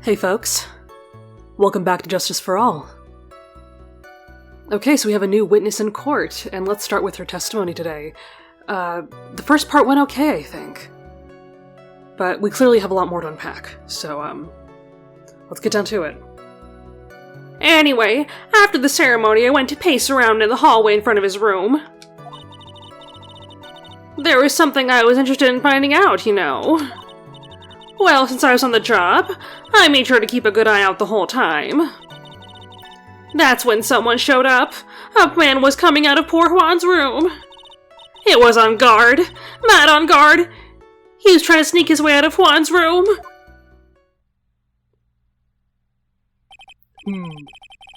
Hey folks, welcome back to Justice for All. Okay, so we have a new witness in court, and let's start with her testimony today. The first part went okay, I think. But we clearly have a lot more to unpack, so, let's get down to it. Anyway, after the ceremony, I went to pace around in the hallway in front of his room. There was something I was interested in finding out, you know. Well, since I was on the job, I made sure to keep a good eye out the whole time. That's when someone showed up. A man was coming out of poor Juan's room. It was on guard. Mad on guard. He was trying to sneak his way out of Juan's room.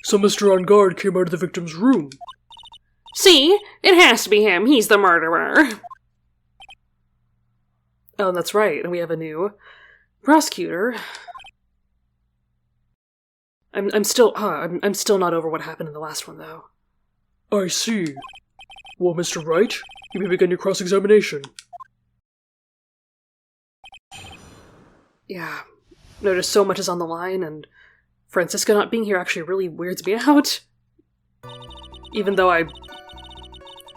So Mr. On Guard came out of the victim's room. See? It has to be him. He's the murderer. Oh, that's right, and we have a new prosecutor. I'm still not over what happened in the last one, though. I see. Well, Mr. Wright, you may begin your cross-examination. Yeah, notice so much is on the line, and Francisca not being here actually really weirds me out. Even though I'm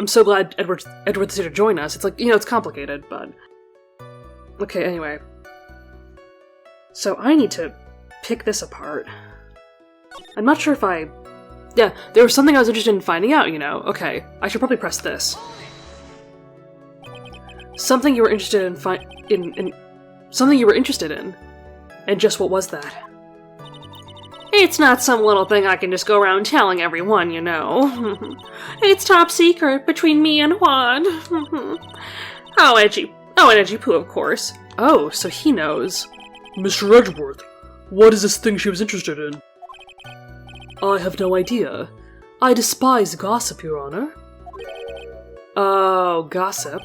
so glad Edward's here to join us. It's like, it's complicated, but... Okay, anyway. So I need to pick this apart. I'm not sure if Yeah, there was something I was interested in finding out, Okay, I should probably press this. Something you were interested in something you were interested in. And just what was that? It's not some little thing I can just go around telling everyone, you know. It's top secret between me and Juan. Oh, and Edgy Poo, of course. Oh, so he knows. Mr. Edgeworth, what is this thing she was interested in? I have no idea. I despise gossip, Your Honor. Oh, gossip.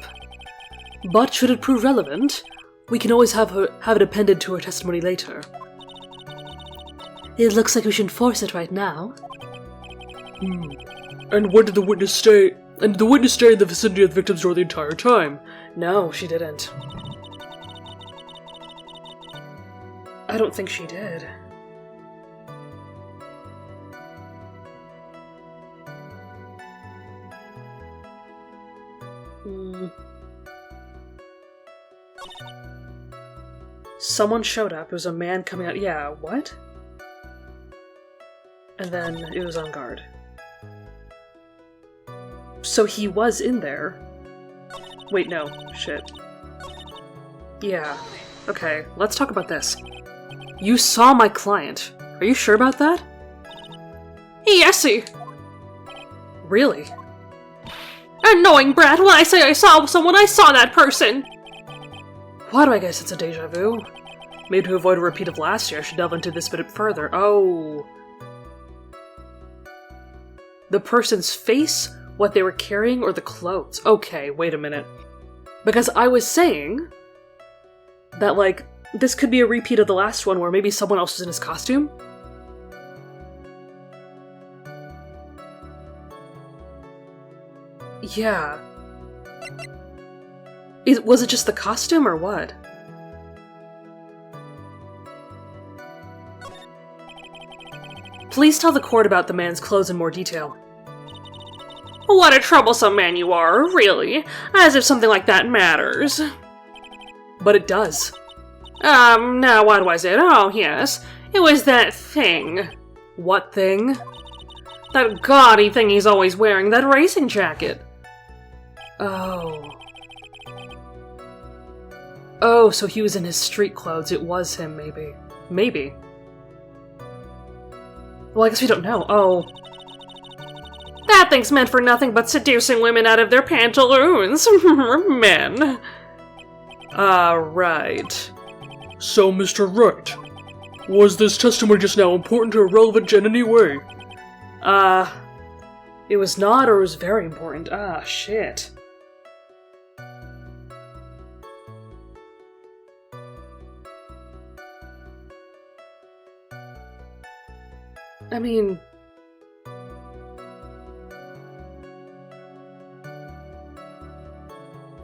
But should it prove relevant, we can always have it appended to her testimony later. It looks like we should enforce it right now. And when did the witness stay? And did the witness stay in the vicinity of the victim's door the entire time? No, she didn't. I don't think she did. Someone showed up. It was a man coming out. Yeah, what? And then it was on guard. So he was in there. Wait, no. Shit. Yeah. Okay, let's talk about this. You saw my client. Are you sure about that? Yesy. Really? Annoying brat, when I say I saw someone, I saw that person! Why do I guess it's a deja vu? Maybe to avoid a repeat of last year, I should delve into this bit further. Oh. The person's face, what they were carrying, or the clothes? Okay, wait a minute. Because I was saying that, this could be a repeat of the last one where maybe someone else was in his costume? Yeah. Was it just the costume, or what? Please tell the court about the man's clothes in more detail. What a troublesome man you are, really. As if something like that matters. But it does. Now what was it? Oh, yes. It was that thing. What thing? That gaudy thing he's always wearing, that racing jacket. Oh. Oh, so he was in his street clothes. It was him, maybe. Maybe. Well, I guess we don't know. Oh. That thing's meant for nothing but seducing women out of their pantaloons. Men. Right. So, Mr. Wright, was this testimony just now important or relevant in any way? It was not, or it was very important. Ah, shit. I mean...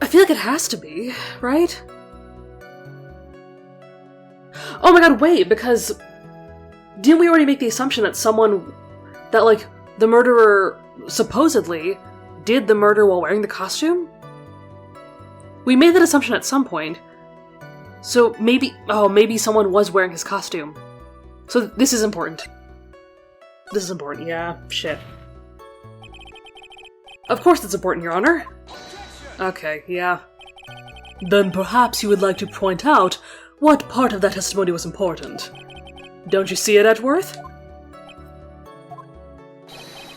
I feel like it has to be, right? Oh my god, wait, because didn't we already make the assumption that like, the murderer supposedly did the murder while wearing the costume? We made that assumption at some point. So maybe someone was wearing his costume. So this is important. This is important, yeah, shit. Of course it's important, Your Honor. Okay, yeah. Then perhaps you would like to point out what part of that testimony was important. Don't you see it, Edgeworth?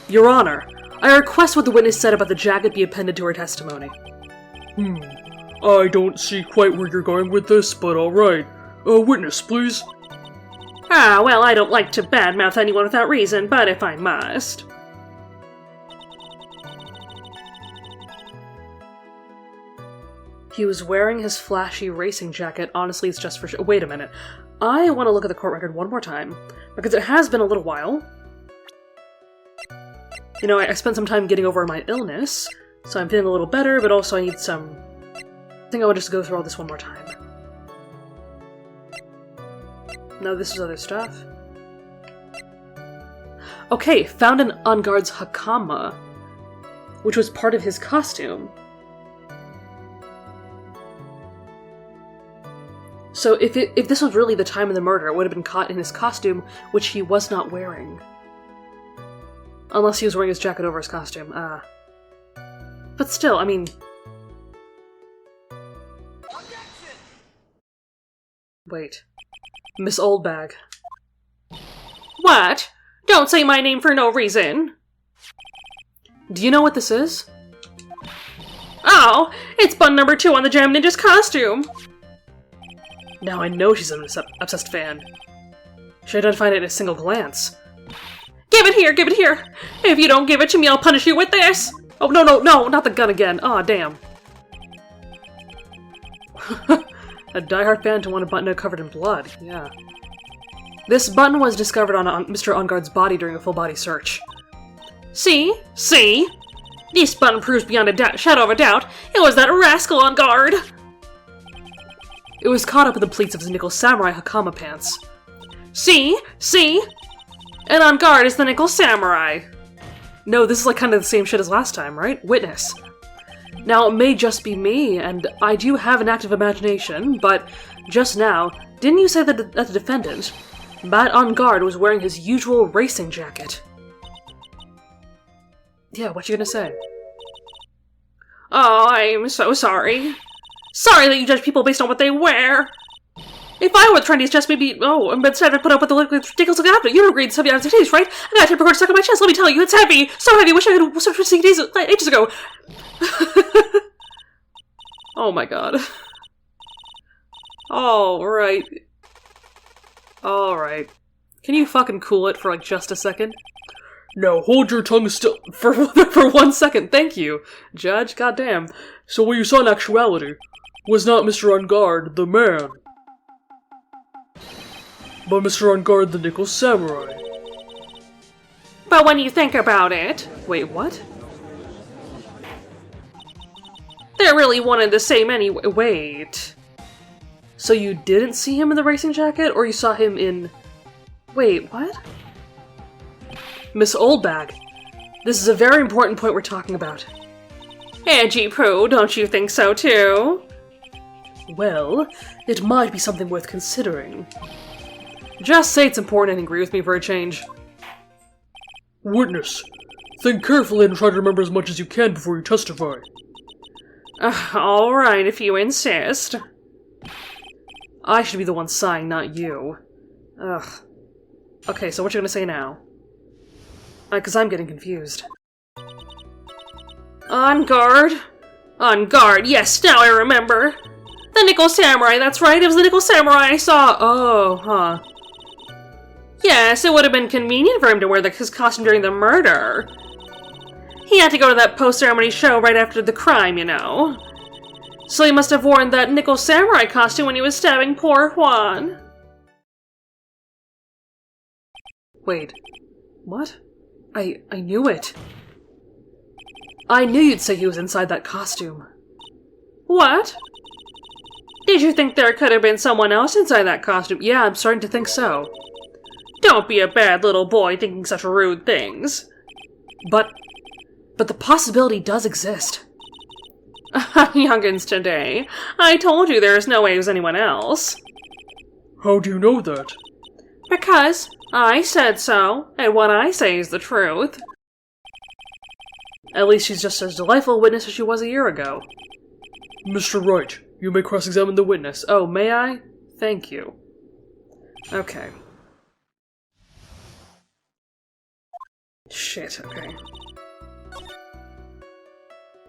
Your Honor, I request what the witness said about the jacket be appended to her testimony. I don't see quite where you're going with this, but alright. Witness, please. Ah, well, I don't like to badmouth anyone without reason, but if I must. He was wearing his flashy racing jacket. Honestly, it's just for show. Wait a minute. I want to look at the court record one more time, because it has been a little while. You know, I spent some time getting over my illness, so I'm feeling a little better, but also I need some... I think I would just go through all this one more time. No, this is other stuff. Okay, found an on guard's hakama, which was part of his costume. So if this was really the time of the murder, it would have been caught in his costume, which he was not wearing. Unless he was wearing his jacket over his costume. But still, I mean... Wait. Miss Oldbag. What? Don't say my name for no reason. Do you know what this is? Oh, it's bun number 2 on the Jam Ninja's costume. Now I know she's an obsessed fan. She identified it in a single glance. Give it here, give it here! If you don't give it to me, I'll punish you with this! Oh, no, not the gun again. Aw, damn. A diehard fan to want a button covered in blood, yeah. This button was discovered on Mr. On Guard's body during a full-body search. See? See? This button proves beyond a shadow of a doubt it was that rascal on guard! It was caught up in the pleats of his nickel samurai hakama pants. See? See? And on guard is the nickel samurai. No, this is like kind of the same shit as last time, right? Witness. Now, it may just be me, and I do have an active imagination, but just now, didn't you say that the defendant, Matt on guard, was wearing his usual racing jacket? Yeah, what you gonna say? Oh, I'm so sorry. Sorry that you judge people based on what they wear. If I were the trendiest dress, maybe, but instead I put up with the ridiculous looking outfit. You agreed to heavy out of taste, right? I got a tape recorder stuck on my chest. Let me tell you, it's heavy. So heavy. Wish I could search for CDs ages ago. Oh my god. Alright. Alright. Can you fucking cool it for like just a second? Now hold your tongue still. For 1 second, thank you, Judge. Goddamn. So what you saw in actuality was not Mr. On Guard, the man, but Mr. On Guard, the nickel samurai. But when you think about it... Wait, what? They're really one and the same anyway. Wait. So you didn't see him in the racing jacket, or you saw him in... Wait, what? Miss Oldbag, this is a very important point we're talking about. Angie Prue, don't you think so too? Well, it might be something worth considering. Just say it's important and agree with me for a change. Witness, think carefully and try to remember as much as you can before you testify. Alright, if you insist. I should be the one sighing, not you. Ugh. Okay, so what you gonna say now? Because I'm getting confused. On guard? On guard, yes, now I remember. The nickel samurai, that's right, it was the nickel samurai I saw. Oh, huh. Yes, it would have been convenient for him to wear his costume during the murder. He had to go to that post-ceremony show right after the crime, you know. So he must have worn that nickel samurai costume when he was stabbing poor Juan. Wait. What? I knew it. I knew you'd say he was inside that costume. What? Did you think there could have been someone else inside that costume? Yeah, I'm starting to think so. Don't be a bad little boy thinking such rude things. But the possibility does exist. Youngins today. I told you there is no way it was anyone else. How do you know that? Because I said so, and what I say is the truth. At least she's just as delightful a witness as she was a year ago. Mr. Wright, you may cross-examine the witness. Oh, may I? Thank you. Okay. Shit, okay.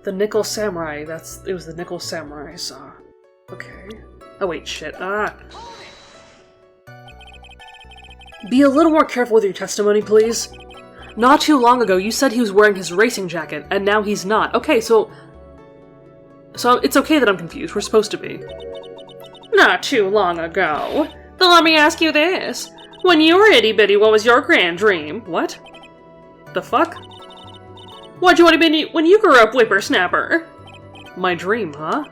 The Nickel Samurai, it was the Nickel Samurai I saw. Okay. Oh wait, shit. Be a little more careful with your testimony, please. Not too long ago, you said he was wearing his racing jacket, and now he's not. Okay, so it's okay that I'm confused. We're supposed to be. Not too long ago. Then let me ask you this. When you were itty-bitty, what was your grand dream? What? The fuck? What'd you want to be when you grew up, whippersnapper? My dream, huh?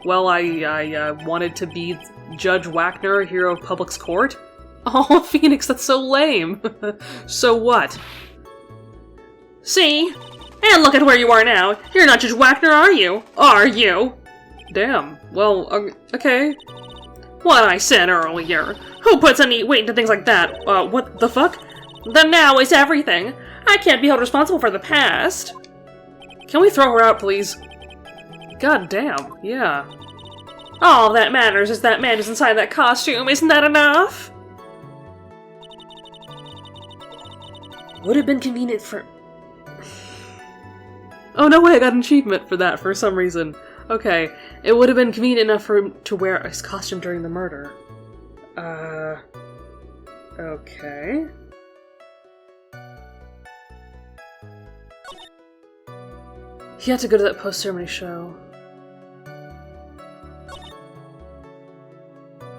Well, I wanted to be Judge Wagner, hero of Public's Court. Oh, Phoenix, that's so lame. So what? See? And look at where you are now. You're not Judge Wagner, are you? Are you? Damn. Well, okay. What I said earlier. Who puts any weight into things like that? What the fuck? The now is everything. I can't be held responsible for the past. Can we throw her out, please? God damn, yeah. All that matters is that man who's inside that costume. Isn't that enough? Would have been convenient for... Oh, no way, I got an achievement for that for some reason. Okay, it would have been convenient enough for him to wear his costume during the murder. Okay. He had to go to that post-ceremony show.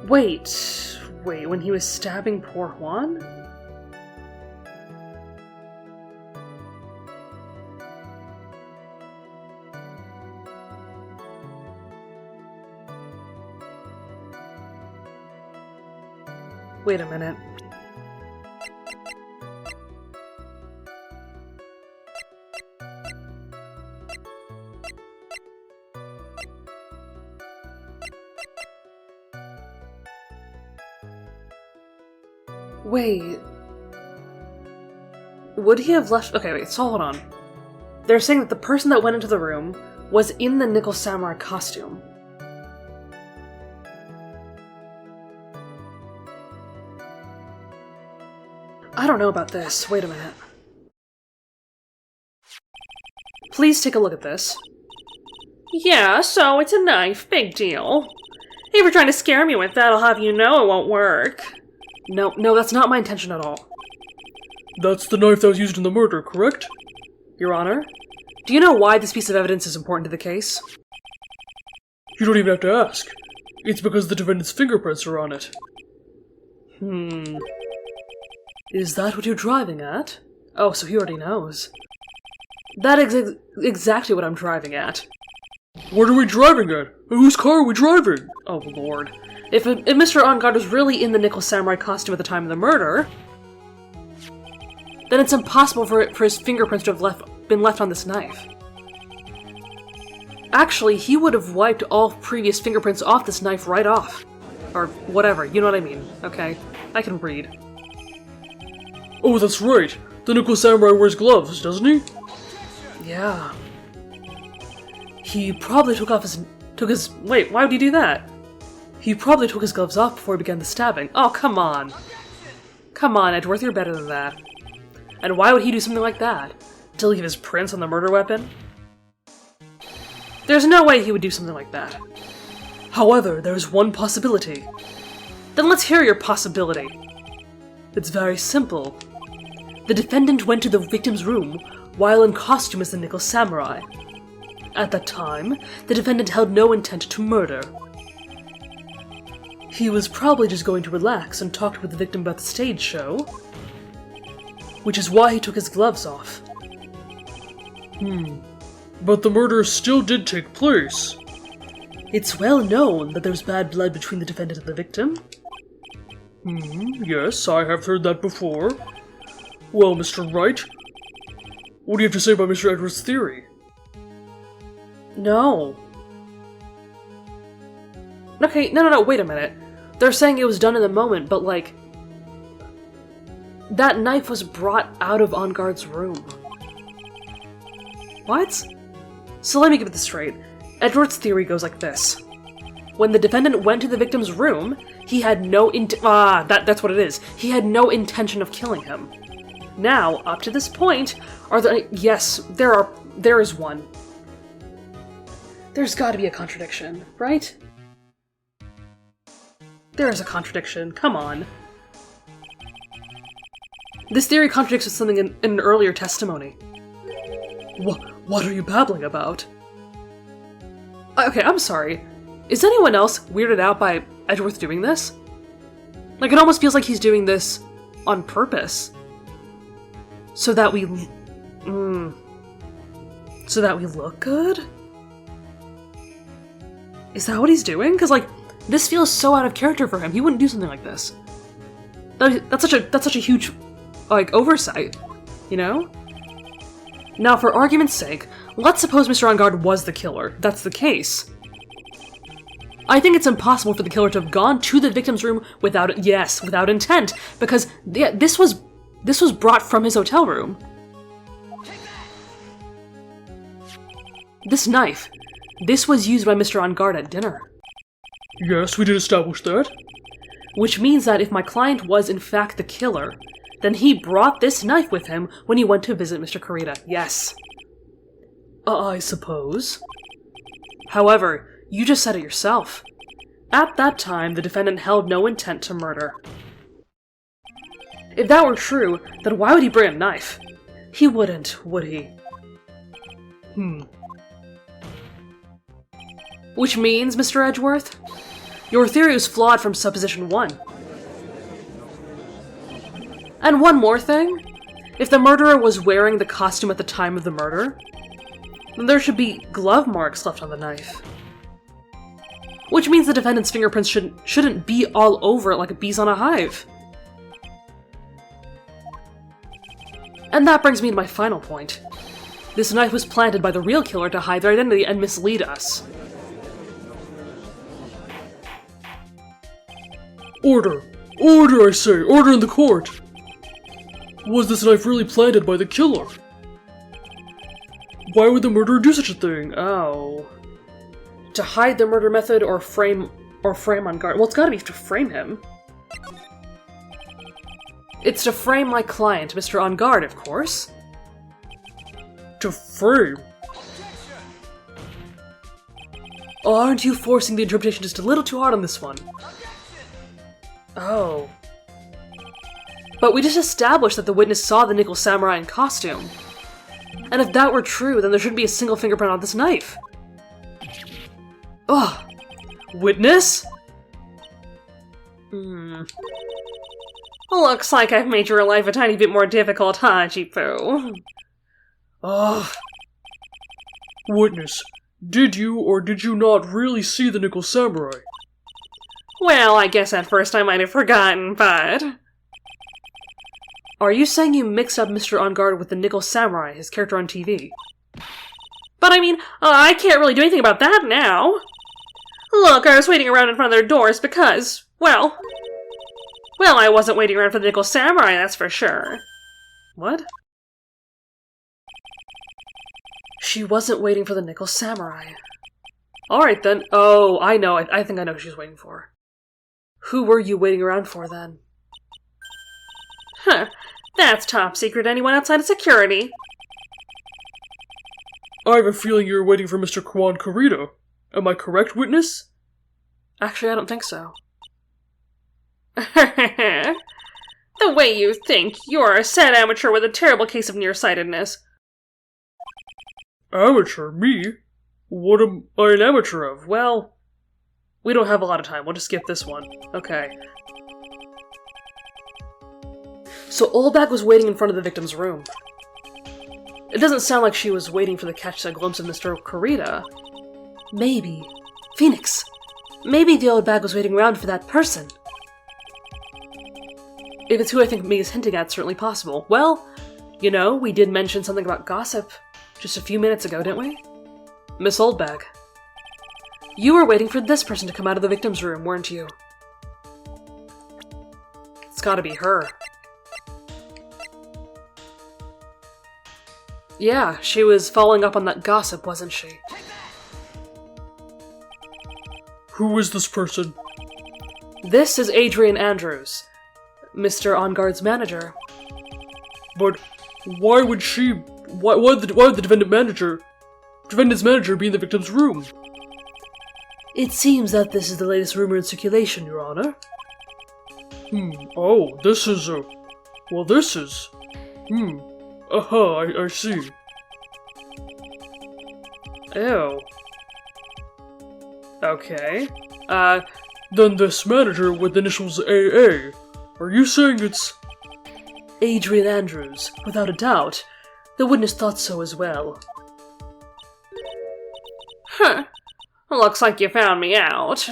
Wait, when he was stabbing poor Juan? Wait a minute. Wait. Would he have left... Okay, wait, so hold on. They're saying that the person that went into the room was in the Nickel Samurai costume. I don't know about this. Wait a minute. Please take a look at this. Yeah, so it's a knife. Big deal. If you're trying to scare me with that, I'll have you know it won't work. No, that's not my intention at all. That's the knife that was used in the murder, correct? Your Honor, do you know why this piece of evidence is important to the case? You don't even have to ask. It's because the defendant's fingerprints are on it. Is that what you're driving at? Oh, so he already knows. That is exactly what I'm driving at. What are we driving at? Whose car are we driving? Oh, Lord. If Mr. Engard was really in the Nickel Samurai costume at the time of the murder, then it's impossible for his fingerprints to have been left on this knife. Actually, he would have wiped all previous fingerprints off this knife right off. Or whatever, you know what I mean. Okay, I can read. Oh, that's right. The Nickel Samurai wears gloves, doesn't he? Yeah. He probably took his... Wait, why would he do that? He probably took his gloves off before he began the stabbing. Oh, come on. Come on, Edgeworth, you're better than that. And why would he do something like that? To leave his prints on the murder weapon? There's no way he would do something like that. However, there's one possibility. Then let's hear your possibility. It's very simple. The defendant went to the victim's room while in costume as the Nickel Samurai. At that time, the defendant held no intent to murder. He was probably just going to relax and talk with the victim about the stage show, which is why he took his gloves off. But the murder still did take place. It's well known that there's bad blood between the defendant and the victim. Yes, I have heard that before. Well, Mr. Wright, what do you have to say about Mr. Edwards' theory? No. Okay, no, wait a minute. They're saying it was done in the moment, but like... that knife was brought out of On Guard's room. What? So let me get this straight. Edward's theory goes like this. When the defendant went to the victim's room, he had no that's what it is. He had no intention of killing him. Now, up to this point, yes, there is one. There's gotta be a contradiction, right? There is a contradiction, come on. This theory contradicts with something in an earlier testimony. What are you babbling about? Okay, I'm sorry. Is anyone else weirded out by Edgeworth doing this? Like, it almost feels like he's doing this on purpose. So that we look good? Is that what he's doing? Because, like, this feels so out of character for him. He wouldn't do something like this. That's such a huge, like, oversight, you know? Now, for argument's sake, let's suppose Mr. On Guard was the killer. That's the case. I think it's impossible for the killer to have gone to the victim's room without intent, because this was brought from his hotel room. This knife, this was used by Mr. On Guard at dinner. Yes, we did establish that. Which means that if my client was in fact the killer, then he brought this knife with him when he went to visit Mr. Kurita. Yes. I suppose. However, you just said it yourself. At that time, the defendant held no intent to murder. If that were true, then why would he bring a knife? He wouldn't, would he? Which means, Mr. Edgeworth, your theory was flawed from supposition 1. And one more thing. If the murderer was wearing the costume at the time of the murder, then there should be glove marks left on the knife. Which means the defendant's fingerprints shouldn't be all over it like bees on a hive. And that brings me to my final point. This knife was planted by the real killer to hide their identity and mislead us. Order! Order, I say! Order in the court! Was this knife really planted by the killer? Why would the murderer do such a thing? Oh. To hide the murder method or frame On Guard. Well, it's gotta be to frame him. It's to frame my client, Mr. On Guard, of course. To frame? Oh, aren't you forcing the interpretation just a little too hard on this one? Oh. But we just established that the witness saw the Nickel Samurai in costume. And if that were true, then there shouldn't be a single fingerprint on this knife. Ugh. Witness? Looks like I've made your life a tiny bit more difficult, huh, Jipu? Ugh. Witness, did you or did you not really see the Nickel Samurai? Well, I guess at first I might have forgotten, but... Are you saying you mixed up Mr. On Guard with the Nickel Samurai, his character on TV? But I mean, I can't really do anything about that now. Look, I was waiting around in front of their doors because, well, I wasn't waiting around for the Nickel Samurai, that's for sure. What? She wasn't waiting for the Nickel Samurai. Alright then. Oh, I know. I think I know who she was waiting for. Who were you waiting around for then? Huh. That's top secret. Anyone outside of security? I have a feeling you were waiting for Mr. Kwan Kurita. Am I correct, witness? Actually, I don't think so. The way you think, you're a sad amateur with a terrible case of nearsightedness. Amateur? Me? What am I an amateur of? Well, we don't have a lot of time. We'll just skip this one. Okay. So Olbak was waiting in front of the victim's room. It doesn't sound like she was waiting for the catch a glimpse of Mr. Kurita. Maybe. Phoenix! Maybe the old bag was waiting around for that person. if it's who I think me is hinting at, certainly possible. Well, you know, we did mention something about gossip just a few minutes ago, didn't we? Miss Oldbag. You were waiting for this person to come out of the victim's room, weren't you? It's gotta be her. Yeah, she was following up on that gossip, wasn't she? Who is this person? This is Adrian Andrews, Mr. On Guard's manager. But why would the defendant's manager be in the victim's room? It seems that this is the latest rumor in circulation, Your Honor. Oh, this is. I see. Ew. Okay. Then this manager with initials AA, are you saying it's... Adrian Andrews, without a doubt. The witness thought so as well. Huh. Looks like you found me out.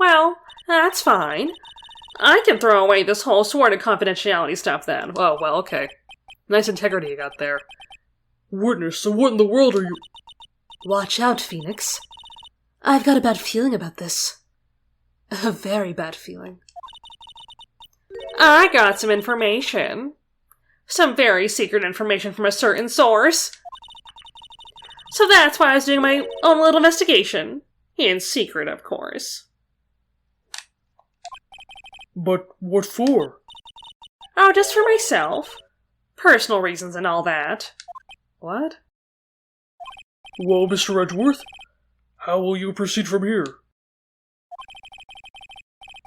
Well, that's fine. I can throw away this whole sordid confidentiality stuff then. Oh, well, okay. Nice integrity you got there. Witness, so what in the world are you... Watch out, Phoenix. I've got a bad feeling about this. A very bad feeling. I got some information. Some very secret information from a certain source. So that's why I was doing my own little investigation. In secret, of course. But what for? Oh, just for myself. Personal reasons and all that. What? Well, Mr. Edgeworth, how will you proceed from here?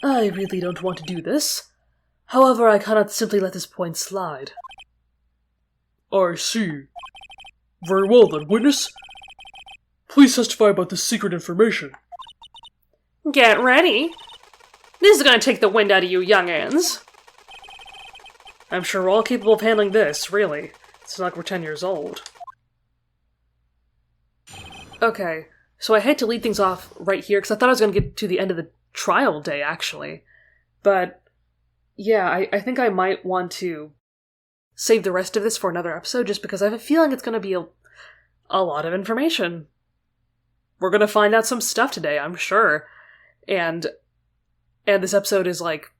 I really don't want to do this. However, I cannot simply let this point slide. I see. Very well then, witness. Please testify about this secret information. Get ready. This is gonna take the wind out of you youngins. I'm sure we're all capable of handling this, really. It's not like we're 10 years old. Okay, so I hate to lead things off right here, because I thought I was going to get to the end of the trial day, actually. But, yeah, I think I might want to save the rest of this for another episode, just because I have a feeling it's going to be a lot of information. We're going to find out some stuff today, I'm sure. And this episode is, like,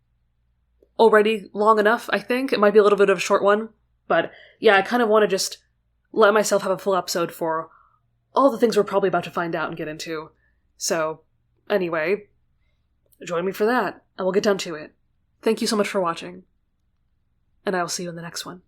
already long enough, I think. It might be a little bit of a short one. But, yeah, I kind of want to just let myself have a full episode for all the things we're probably about to find out and get into. So, anyway, join me for that, and we'll get down to it. Thank you so much for watching, and I will see you in the next one.